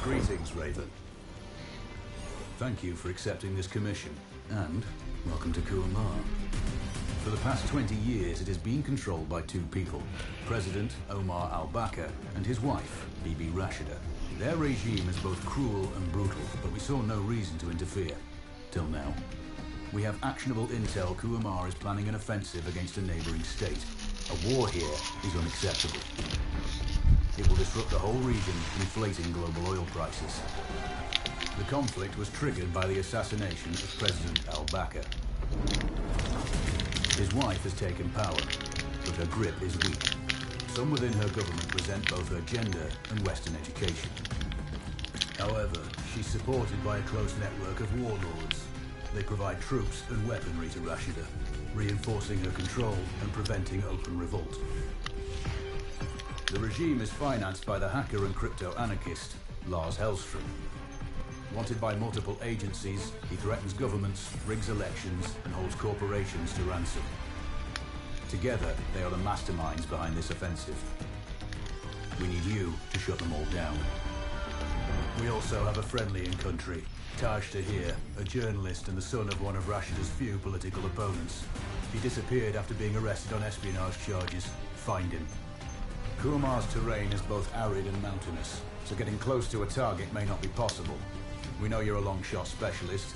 Greetings, Raven. Thank you for accepting this commission, and welcome to Kuamar. For the past 20 years, it has been controlled by two people, President Omar al-Bakr and his wife, Bibi Rashida. Their regime is both cruel and brutal, but we saw no reason to interfere. Till now. We have actionable intel Kuamar is planning an offensive against a neighboring state. A war here is unacceptable. It will disrupt the whole region, inflating global oil prices. The conflict was triggered by the assassination of President al-Bakr. His wife has taken power, but her grip is weak. Some within her government resent both her gender and Western education. However, she's supported by a close network of warlords. They provide troops and weaponry to Rashida, reinforcing her control and preventing open revolt. The regime is financed by the hacker and crypto-anarchist, Lars Hellstrom. Wanted by multiple agencies, he threatens governments, rigs elections, and holds corporations to ransom. Together, they are the masterminds behind this offensive. We need you to shut them all down. We also have a friendly in country, Taj Tahir, a journalist and the son of one of Rashida's few political opponents. He disappeared after being arrested on espionage charges. Find him. Kuamar's terrain is both arid and mountainous, so getting close to a target may not be possible. We know you're a long-shot specialist,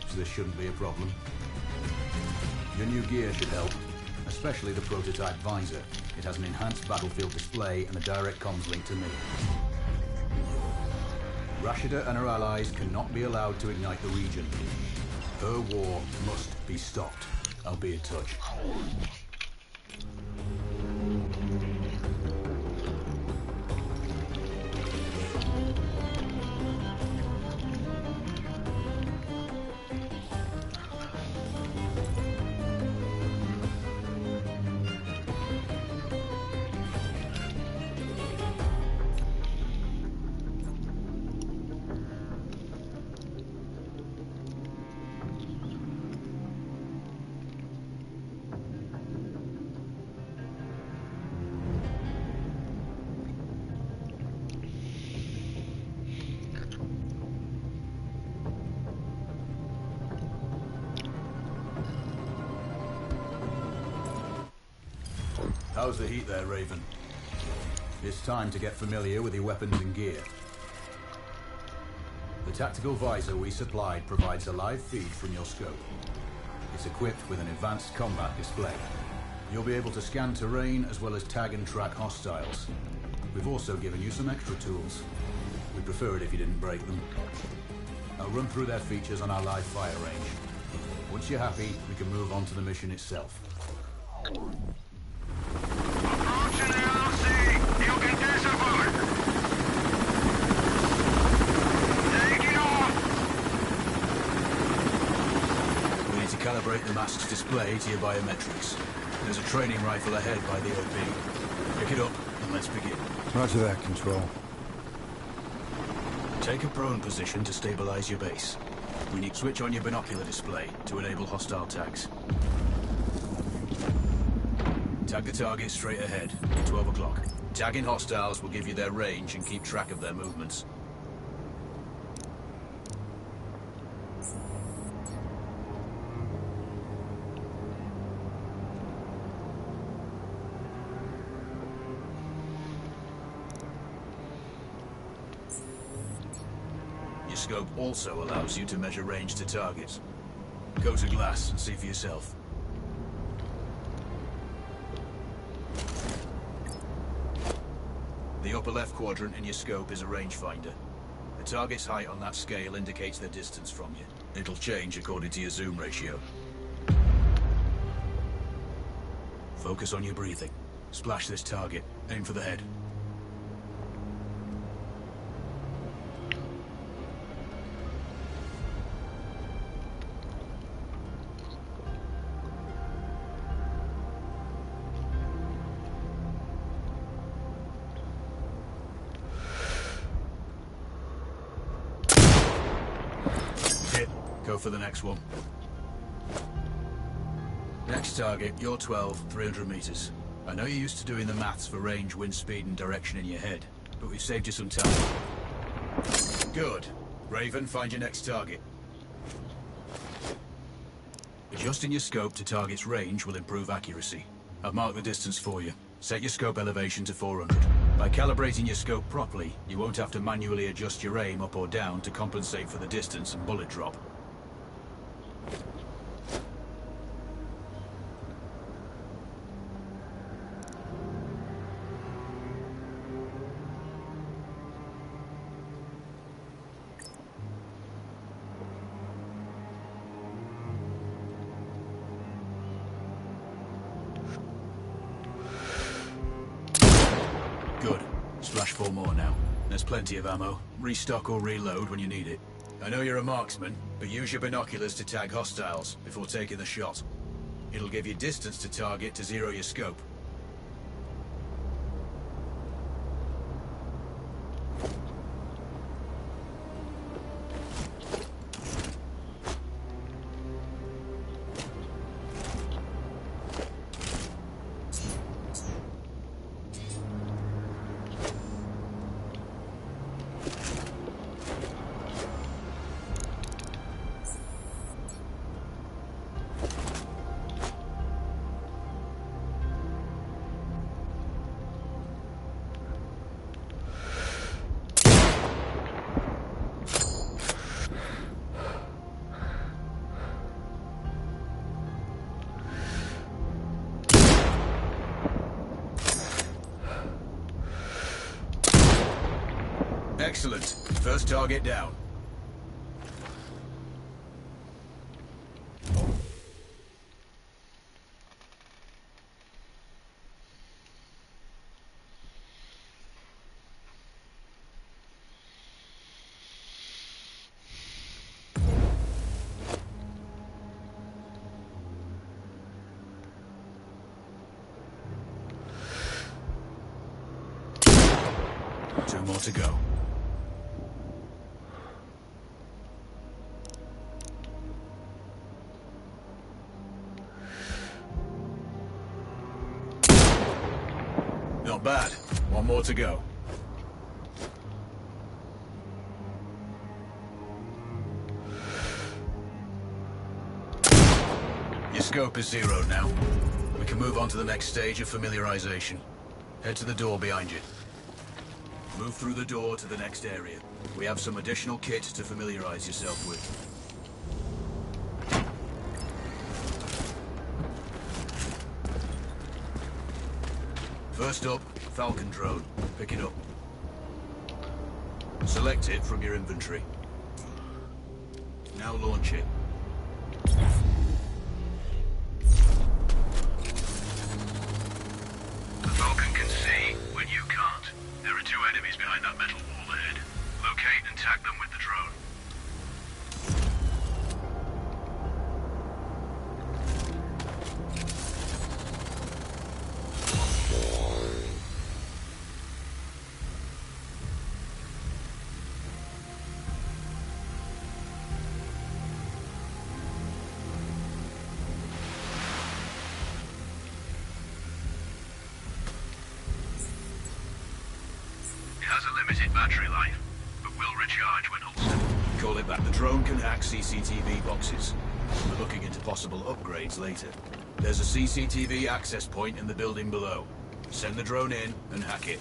so this shouldn't be a problem. Your new gear should help, especially the prototype visor. It has an enhanced battlefield display and a direct comms link to me. Rashida and her allies cannot be allowed to ignite the region. Her war must be stopped. I'll be in touch. How's the heat there, Raven? It's time to get familiar with your weapons and gear. The tactical visor we supplied provides a live feed from your scope. It's equipped with an advanced combat display. You'll be able to scan terrain as well as tag and track hostiles. We've also given you some extra tools. We'd prefer it if you didn't break them. I'll run through their features on our live fire range. Once you're happy, we can move on to the mission itself. Approaching LLC. You can disavour. Take it off. We need to calibrate the mask's display to your biometrics. There's a training rifle ahead by the OP. Pick it up and let's begin. Roger that, Control. Take a prone position to stabilize your base. We need to switch on your binocular display to enable hostile tags. Tag the target straight ahead, at 12 o'clock. Tagging hostiles will give you their range and keep track of their movements. Your scope also allows you to measure range to targets. Go to glass and see for yourself. The upper left quadrant in your scope is a rangefinder. The target's height on that scale indicates their distance from you. It'll change according to your zoom ratio. Focus on your breathing. Splash this target. Aim for the head. Go for the next one. Next target, you're 12, 300 meters. I know you're used to doing the maths for range, wind speed, and direction in your head, but we've saved you some time. Good. Raven, find your next target. Adjusting your scope to target's range will improve accuracy. I've marked the distance for you. Set your scope elevation to 400. By calibrating your scope properly, you won't have to manually adjust your aim up or down to compensate for the distance and bullet drop. Good. Splash 4 more now. There's plenty of ammo. Restock or reload when you need it. I know you're a marksman, but use your binoculars to tag hostiles before taking the shot. It'll give you distance to target to zero your scope. Excellent. First target down. Two more to go. Not bad. One more to go. Your scope is zeroed now. We can move on to the next stage of familiarization. Head to the door behind you. Move through the door to the next area. We have some additional kit to familiarize yourself with. First up, Falcon drone. Pick it up. Select it from your inventory. Now launch it. The Falcon can see when you can't. There are two enemies behind that metal wall ahead. Locate and tag them with the drone. Has a limited battery life, but will recharge when holstered. Call it back. The drone can hack CCTV boxes. We're looking into possible upgrades later. There's a CCTV access point in the building below. Send the drone in and hack it.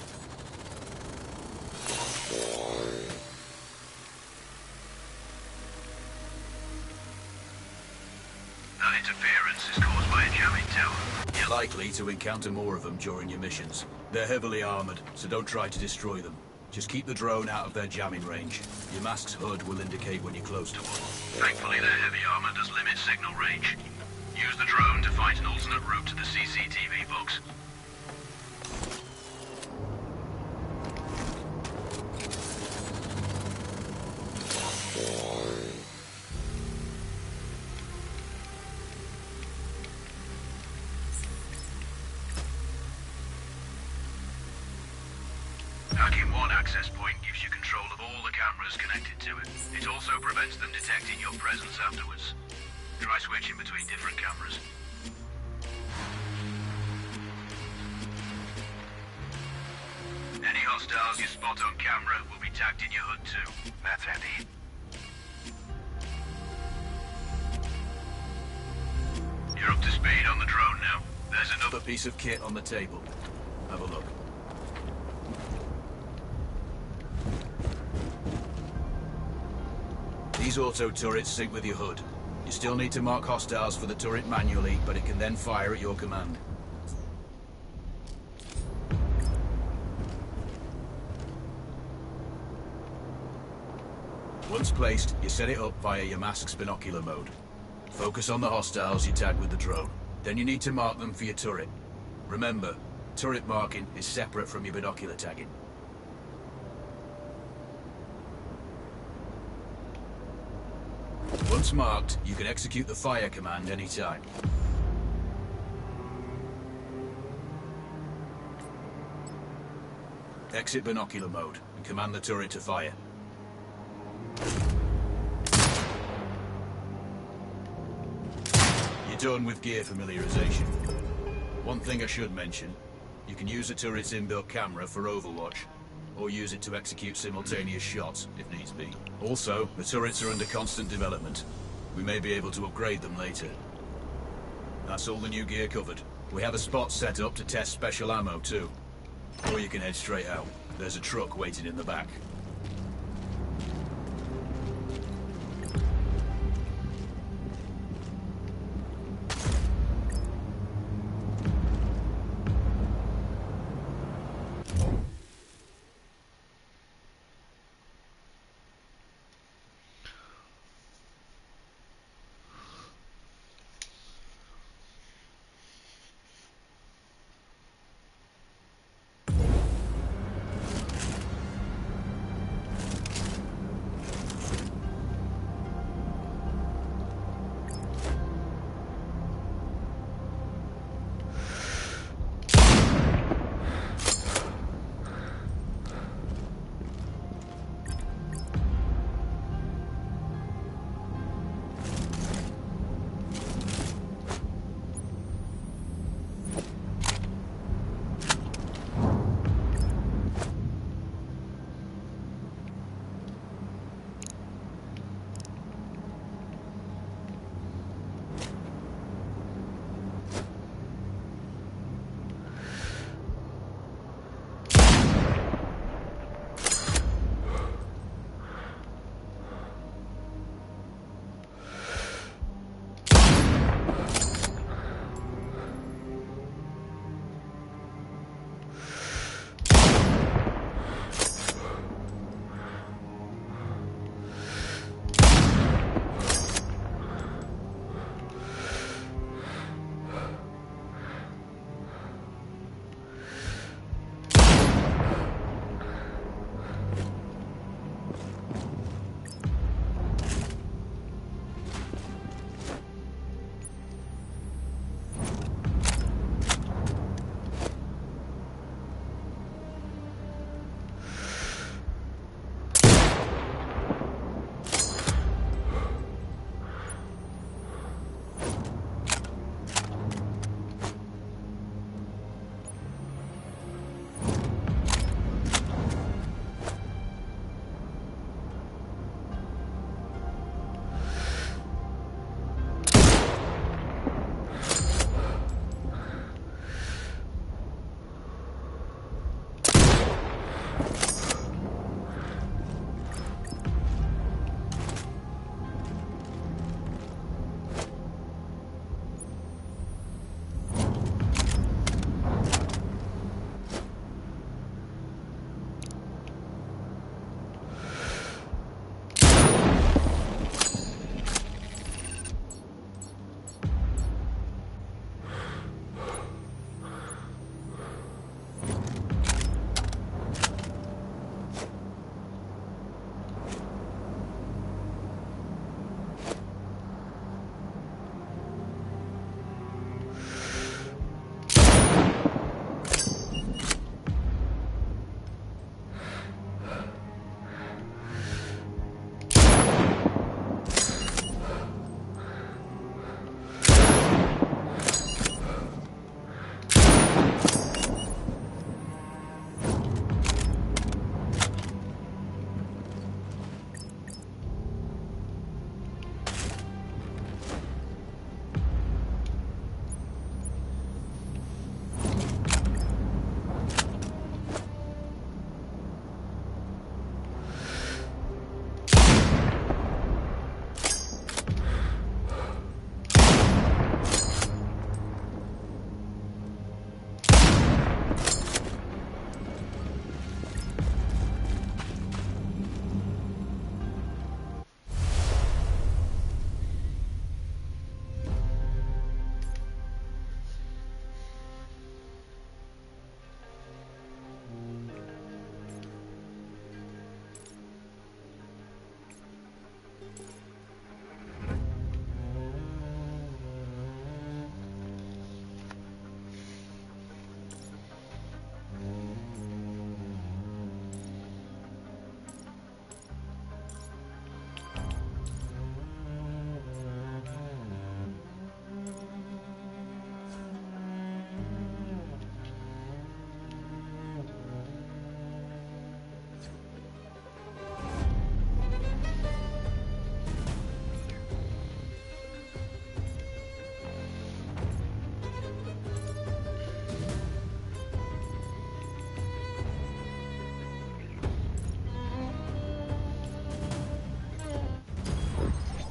That interference is caused by a jamming tower. You're likely to encounter more of them during your missions. They're heavily armored, so don't try to destroy them. Just keep the drone out of their jamming range. Your mask's HUD will indicate when you're close to one. Thankfully, their heavy armor does limit signal range. Use the drone to find an alternate route to the CCTV box. Hacking one access point gives you control of all the cameras connected to it. It also prevents them detecting your presence afterwards. Try switching between different cameras. Any hostiles you spot on camera will be tagged in your HUD too. That's handy. You're up to speed on the drone now. There's another piece of kit on the table. Have a look. These auto turrets sync with your HUD. You still need to mark hostiles for the turret manually, but it can then fire at your command. Once placed, you set it up via your mask's binocular mode. Focus on the hostiles you tag with the drone. Then you need to mark them for your turret. Remember, turret marking is separate from your binocular tagging. Once marked, you can execute the fire command anytime. Exit binocular mode and command the turret to fire. You're done with gear familiarization. One thing I should mention, you can use the turret's inbuilt camera for overwatch, or use it to execute simultaneous shots, if needs be. Also, the turrets are under constant development. We may be able to upgrade them later. That's all the new gear covered. We have a spot set up to test special ammo, too. Or you can head straight out. There's a truck waiting in the back.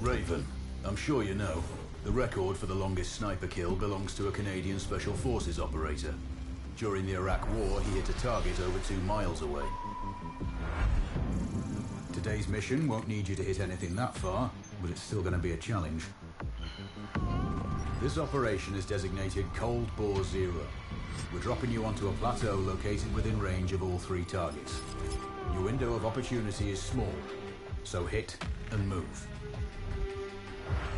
Raven, I'm sure you know, the record for the longest sniper kill belongs to a Canadian Special Forces operator. During the Iraq War, he hit a target over 2 miles away. Today's mission won't need you to hit anything that far, but it's still going to be a challenge. This operation is designated Cold Bore Zero. We're dropping you onto a plateau located within range of all 3 targets. Your window of opportunity is small, so hit and move.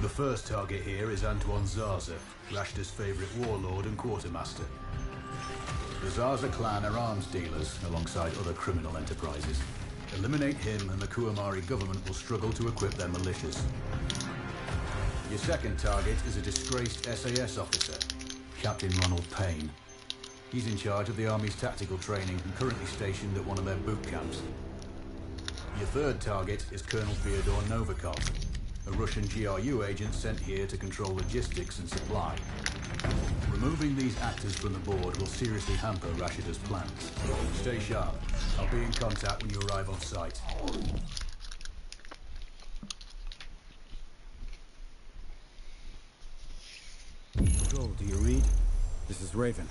The first target here is Antoine Zaza, Rashta's favorite warlord and quartermaster. The Zaza clan are arms dealers alongside other criminal enterprises. Eliminate him and the Kuamari government will struggle to equip their militias. Your second target is a disgraced SAS officer, Captain Ronald Payne. He's in charge of the Army's tactical training and currently stationed at one of their boot camps. Your third target is Colonel Fyodor Novikov, a Russian GRU agent sent here to control logistics and supply. Removing these actors from the board will seriously hamper Rashida's plans. Stay sharp. I'll be in contact when you arrive on site. Joel, do you read? This is Raven.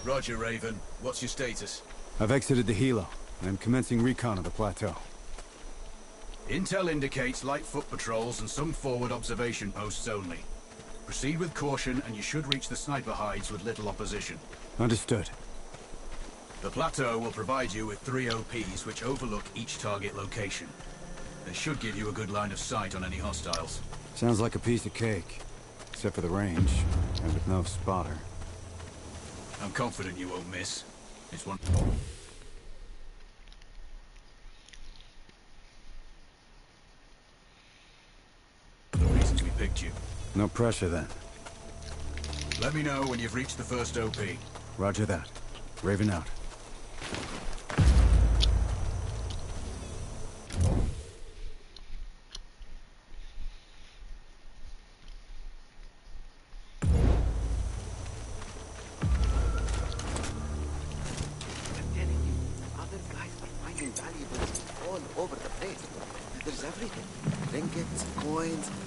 Roger, Raven. What's your status? I've exited the helo, and I'm commencing recon of the plateau. Intel indicates light foot patrols and some forward observation posts only. Proceed with caution and you should reach the sniper hides with little opposition. Understood. The plateau will provide you with 3 OPs which overlook each target location. They should give you a good line of sight on any hostiles. Sounds like a piece of cake. Except for the range, and with no spotter. I'm confident you won't miss. It's one... the reasons we picked you. No pressure then. Let me know when you've reached the first OP. Roger that. Raven out.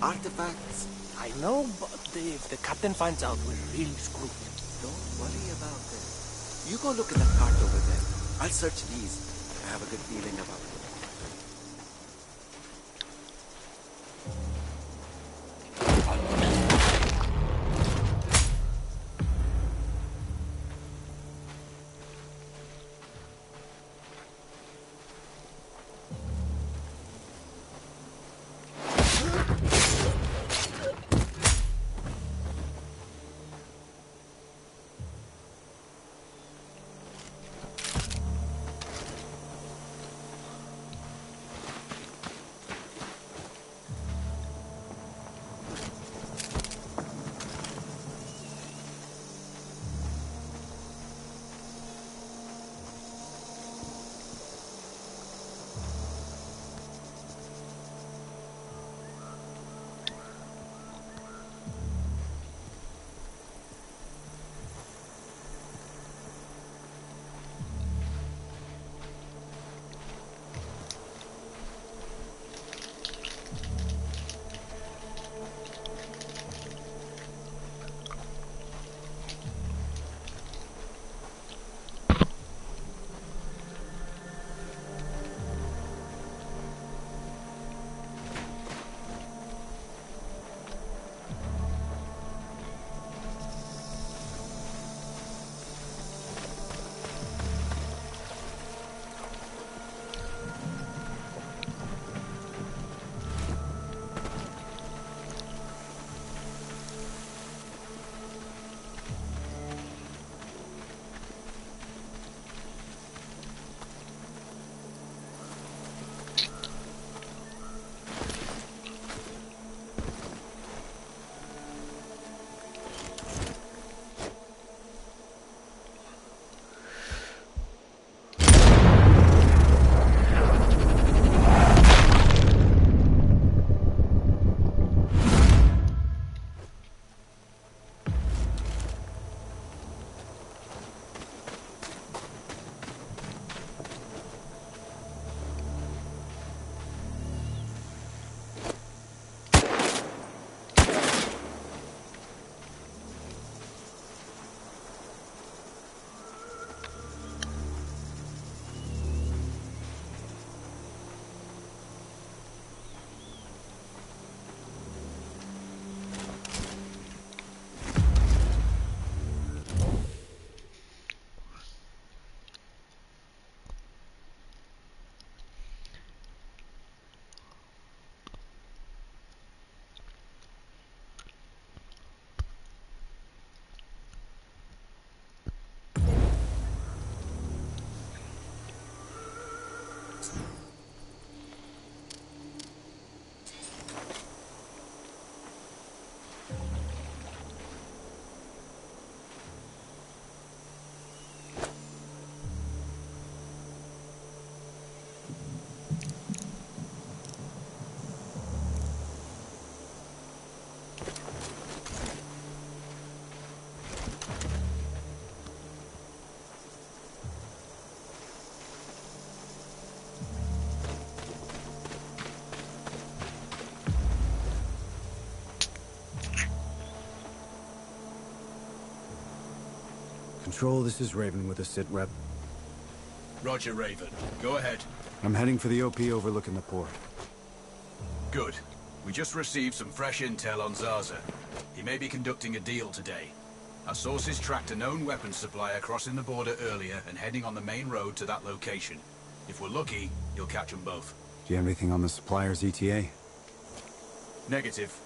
Artifacts. I know, but if the captain finds out, we're really screwed. Don't worry about it. You go look at that cart over there. I'll search these. I have a good feeling about it. Control, this is Raven with a sit rep. Roger, Raven. Go ahead. I'm heading for the OP overlooking the port. Good. We just received some fresh intel on Zaza. He may be conducting a deal today. Our sources tracked a known weapons supplier crossing the border earlier and heading on the main road to that location. If we're lucky, you'll catch them both. Do you have anything on the supplier's ETA? Negative.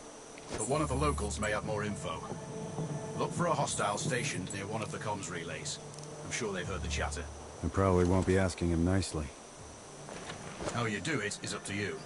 But one of the locals may have more info. Look for a hostile stationed near one of the comms relays. I'm sure they've heard the chatter. I probably won't be asking him nicely. How you do it is up to you.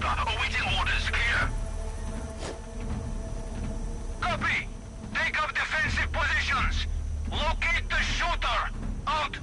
Awaiting orders. Clear. Copy. Take up defensive positions. Locate the shooter. Out.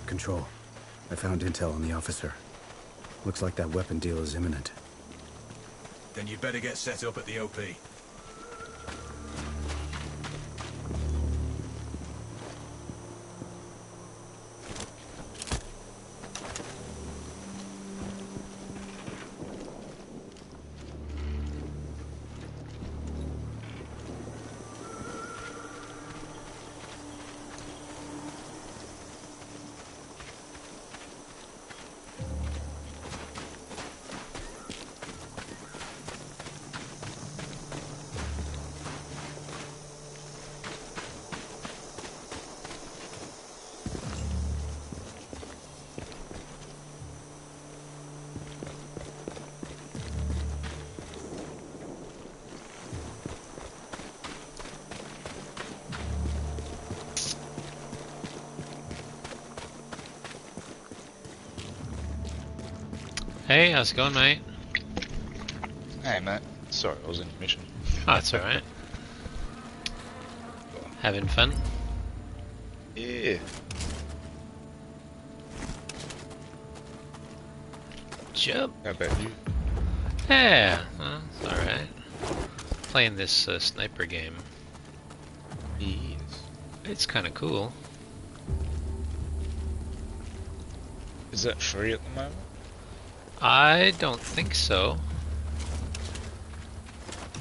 Control. I found intel on the officer. Looks like that weapon deal is imminent. Then you'd better get set up at the OP. Hey, how's it going, mate? Hey, mate. Sorry, I was in mission. Oh, that's alright. Having fun? Yeah. Jump. How about you? Yeah, it's alright. Playing this sniper game. Yes. It's kind of cool. Is that free at the moment? I don't think so.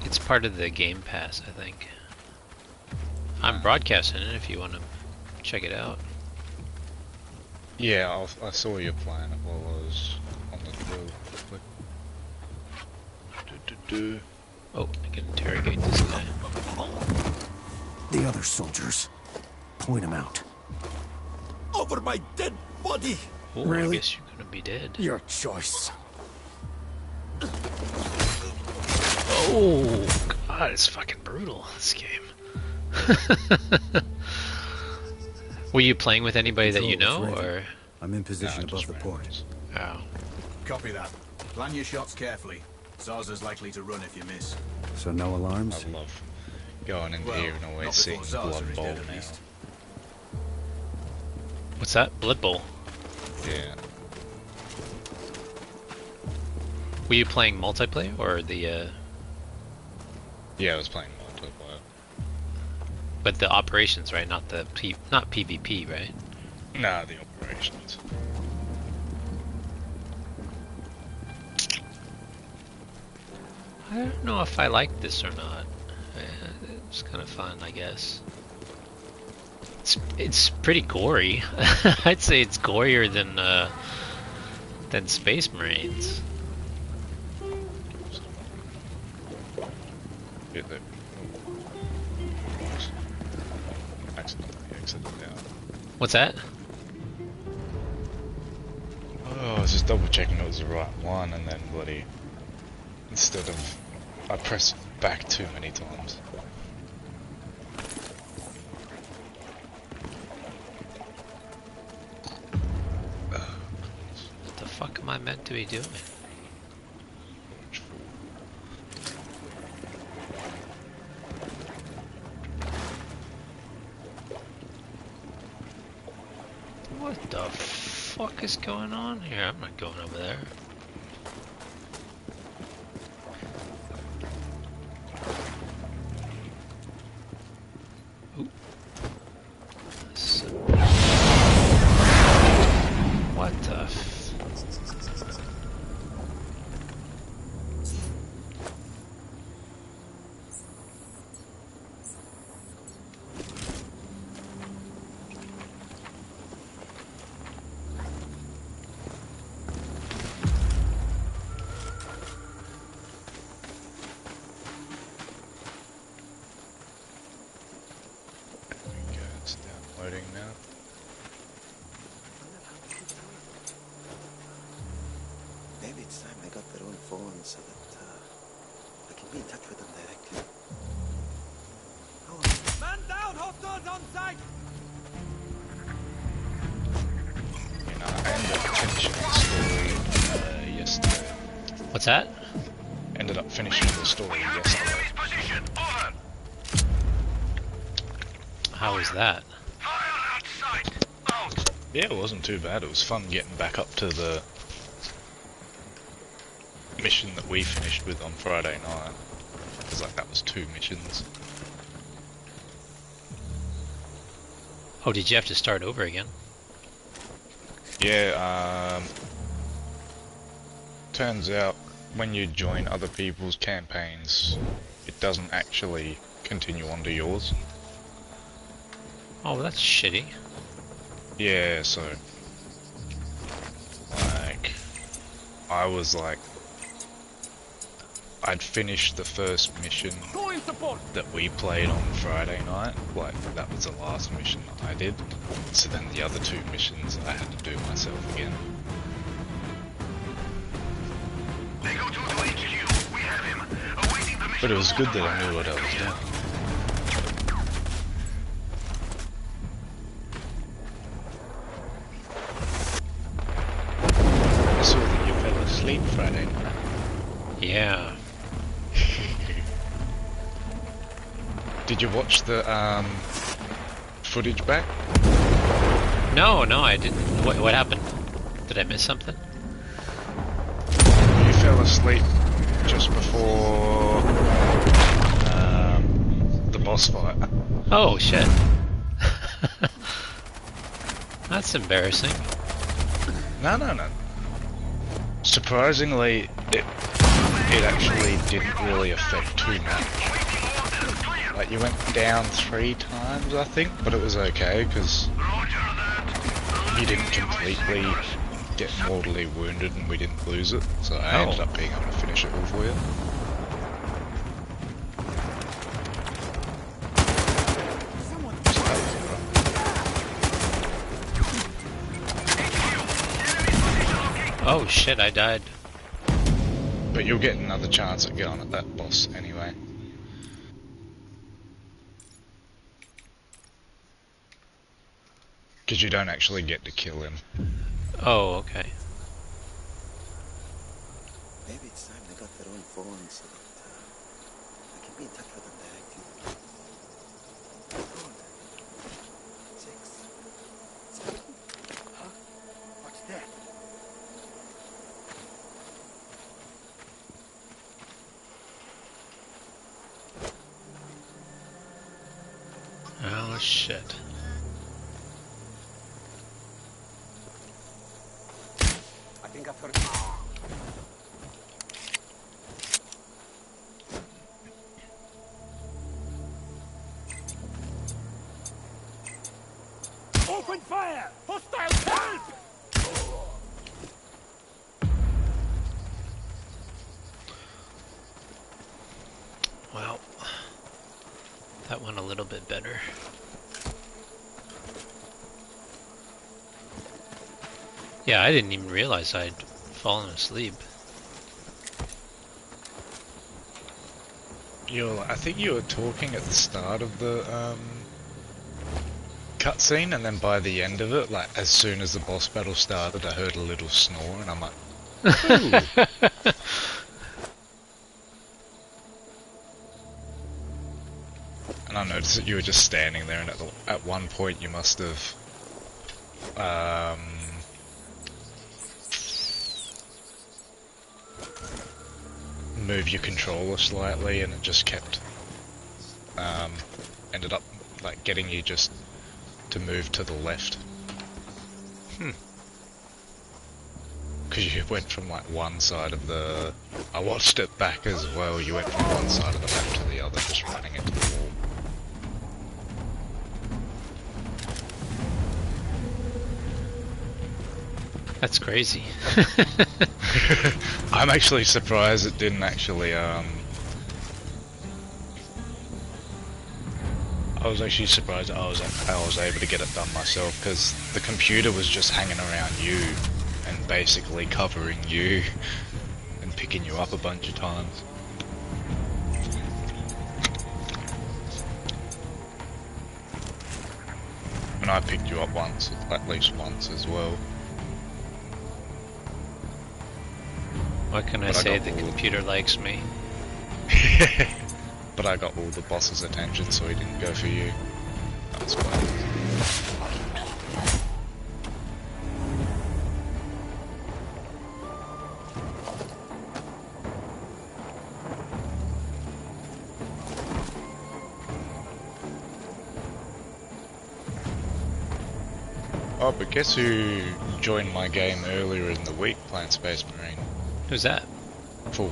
It's part of the Game Pass, I think. I'm broadcasting it if you want to check it out. Yeah, I saw you playing it while I was on the go. Oh, I can interrogate this guy. The other soldiers. Point them out. Over my dead body! Oh, Really? I guess you're gonna be dead. Your choice. Oh, God, it's fucking brutal, this game. Were you playing with anybody that you know, or? I'm in position No, above just the point. Oh. Copy that. Plan your shots carefully. Zarza's likely to run if you miss. So no alarms? I love going in Well, here and always not seeing before Zarza Blood is Bowl dead, at now. least. What's that? Blood Bowl. Yeah. Were you playing multiplayer or the? Yeah, I was playing multiplayer. But the operations, right? Not the not PvP, right? Nah, the operations. I don't know if I like this or not. It's kind of fun, I guess. It's pretty gory. I'd say it's gorier than Space Marines. Get that. Accidentally exited out. What's that? Oh, I was just double checking it was the right one, and then bloody. Instead of. I pressed back too many times. What the fuck am I meant to be doing? What the fuck is going on here? I'm not going over there. Ooh. What the It's downloading now. Maybe it's time they got their own phones so that I can be in touch with them directly. Oh. Man down! Hostiles on site! You know, I ended up finishing the story yesterday. What's that? Ended up finishing the story yesterday. Enemy's position! Over! How was that? Fire at sight! Out! Yeah, it wasn't too bad. It was fun getting back up to the mission that we finished with on Friday night. Because like that was 2 missions. Oh, did you have to start over again? Yeah, turns out when you join other people's campaigns, it doesn't actually continue onto yours. Oh, that's shitty. Yeah, so like I was like I'd finished the first mission that we played on Friday night, like that was the last mission that I did, so then the other 2 missions I had to do myself again. They go to HQ. We have him. Awaiting the mission. But it was good that I knew what I was doing. I saw that you fell asleep Friday night. Yeah. Did you watch the footage back? No, I didn't. What happened? Did I miss something? You fell asleep just before the boss fight. Oh shit. That's embarrassing. No. Surprisingly, it actually didn't really affect too much. Like, you went down 3 times, I think, but it was okay, because you didn't completely get mortally wounded and we didn't lose it, so I ended up being able to finish it all for you. Oh shit, I died. But you'll get another chance at going at that boss anyway. Because you don't actually get to kill him. Oh, okay. Maybe it's time they got their own phones so that I can be in touch with them directly. Code 6. Huh? What's that? Oh shit. I think I've heard. Open fire! Hostile help! Well, that went a little bit better. Yeah, I didn't even realize I'd fallen asleep. I think you were talking at the start of the cutscene, and then by the end of it, like as soon as the boss battle started, I heard a little snore, and I'm like, ooh. And I noticed that you were just standing there, and at one point you must have move your controller slightly, and it just kept ended up like getting you just to move to the left. Because you went from like one side of the... I watched it back as well, you went from one side of the map to the other, just running into the wall. That's crazy. I'm actually surprised it didn't actually, I was actually surprised I was able to get it done myself, because the computer was just hanging around you and basically covering you and picking you up a bunch of times. And I picked you up once, at least once as well. What can I say? The computer likes me. But I got all the boss's attention, so he didn't go for you. That was fine. Oh, but guess who joined my game earlier in the week playing Space Marine? Who's that? For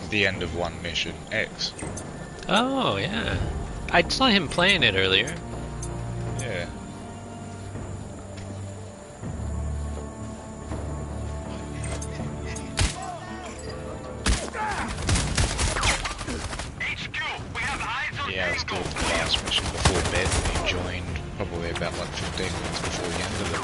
the end of one mission, X. Oh, yeah. I saw him playing it earlier. Yeah. Yeah, I was doing the last mission before bed and he joined probably about like 15 minutes before the end of it.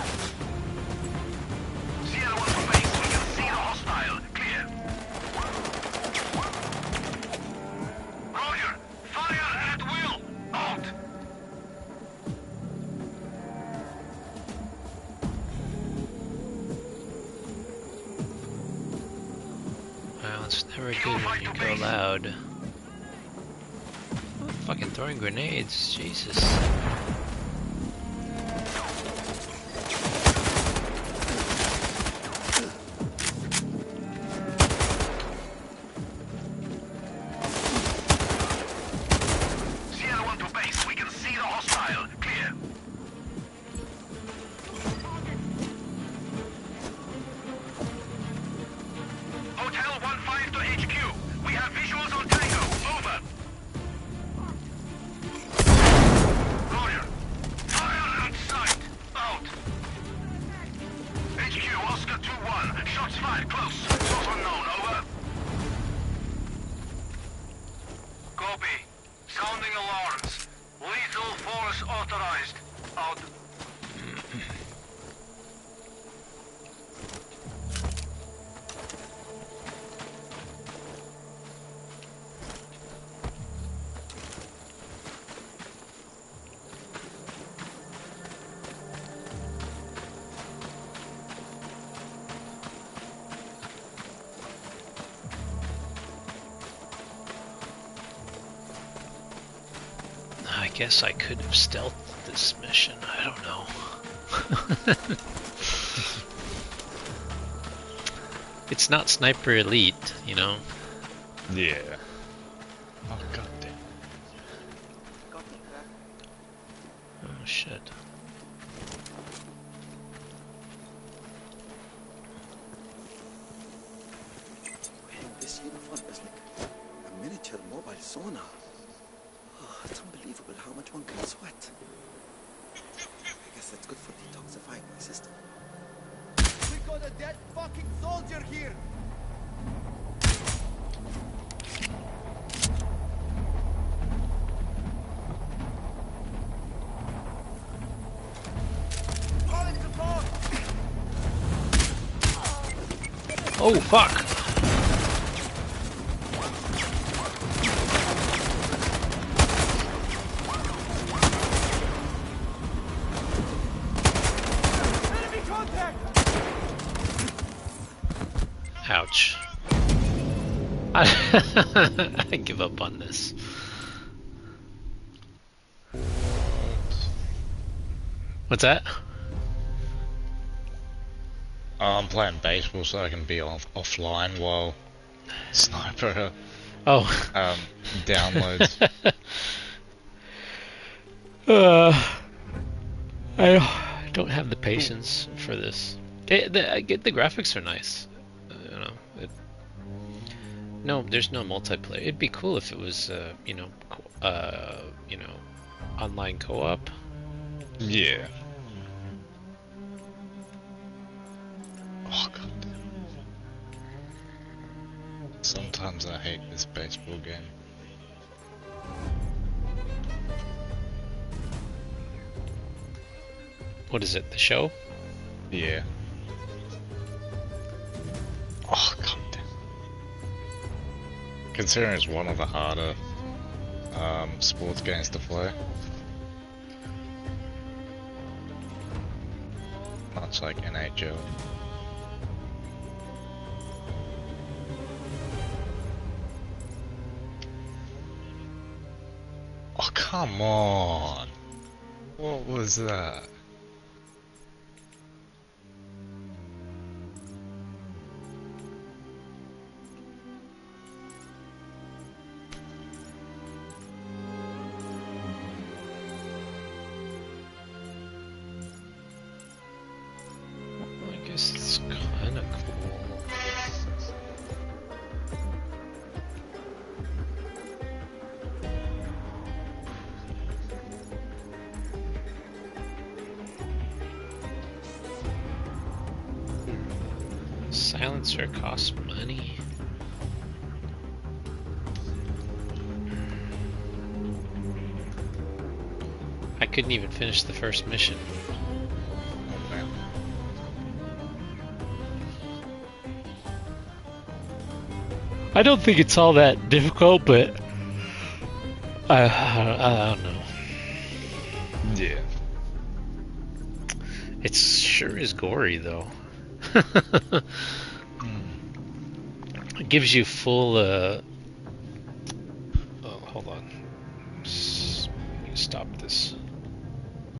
Well, it's never good when you go loud. Oh, fucking throwing grenades, Jesus. guess I could have stealthed this mission. I don't know. It's not Sniper Elite, you know? Yeah. Oh, god damn. Oh, shit. Wearing this uniform is like a miniature mobile sauna. Oh, it's unbelievable how much one can sweat. I guess that's good for detoxifying my system. We got a dead fucking soldier here! Calling support! Oh, fuck! Enemy contact! Ouch. I give up on this. What's that? I'm playing baseball so I can be offline while Sniper Oh. downloads. I don't have the patience for this. I get the graphics are nice. You know. No, there's no multiplayer. It'd be cool if it was, you know, online co-op. Yeah. Oh god. Sometimes I hate this baseball game. What is it? The show? Yeah. Oh god damn. Considering it's one of the harder sports games to play. Much like NHL. Oh come on! What was that? I guess it's kind of cool. Silencer costs money. I couldn't even finish the first mission. Oh man. I don't think it's all that difficult, but I don't know. Yeah. It sure is gory, though. It gives you full. Oh, hold on. Let me stop this.